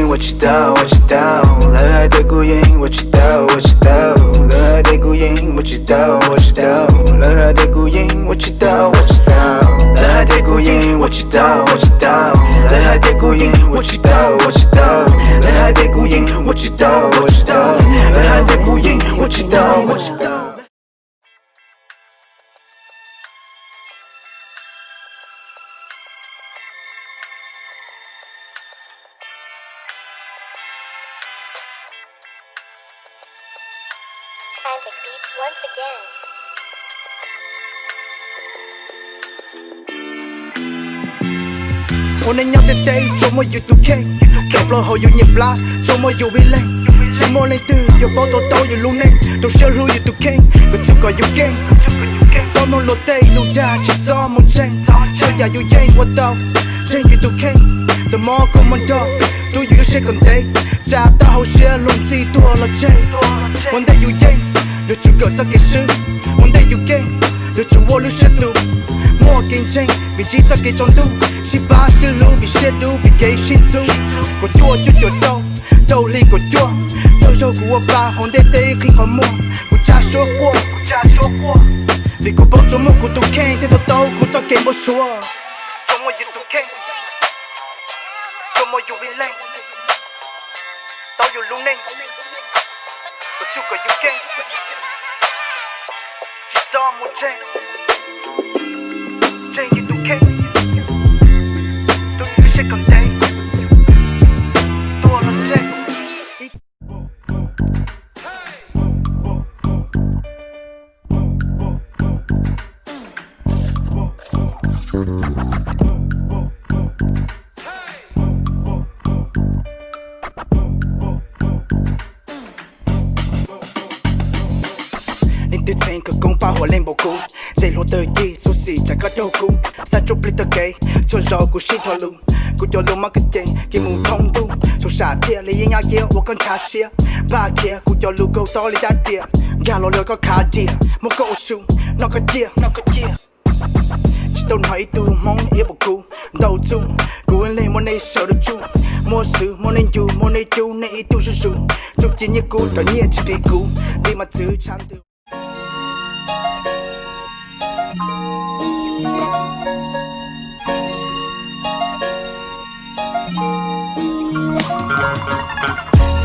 我知道，我知道，热爱的孤影，我知道，我知道，热爱的孤影，我知道，我知道，热爱的孤影，我知道，我知道，热爱的孤影，我知道，我知道，热爱的孤影，我知道，我知道，热爱的孤影，我知道，我知道，热爱的孤影，我知道，我知道。Frantic beats once again. 我能要的 day， 周末有毒 K， 到不后有热辣，周末有味蕾，周末里都有报道到有路内，到小路有毒 K， 个足够有 game， 早弄落地，路大节奏梦真，这也有烟我到，真有毒 K， 怎么搞么到，都有些更 day， 炸到后些龙气多了 J， 我得有烟，有足够早给事，我得有 game， 有足我留些度。莫竞争，vì chỉ ra cái trong tu, chỉ ba sẽ lưu vì sẽ đủ vì cái xin tu. Có chua chua chua đâu, đâu li có chua. Đâu dâu của ba hòn đê tê khi còn mua, của cha số qua. Vì của bao trong mốc của tụi khen thì đâu đâu cũng cho kèm bao số. Trong môi yêu tụi khen, trong môi yêu vì lên, tao yêu luôn nên, có chua có yêu khen, chỉ do một chân. Change it to K. Don't you shake on day. Do all I'm saying. Từ trên cực công phá hoa lên bầu cũ dây luôn tới gì số xì chẳng có đâu cũ xa chụp lên tới cây cho gió của shit thò lùng của cho lùng marketing khi mù thông tu số xả thiệt lấy những nhà kia của con cha xia ba kia của cho lù câu to lấy đá địa gà lò lừa có khá địa một câu sung nó có chia chỉ tao nói tu mong yêu bầu cũ đầu chung của anh lên món này sợ được chung mua sự món này dù này tu sử dụng chụp chỉ như cũ tao nhẹ chỉ bị cũ đi mà giữ chán từ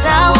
Sao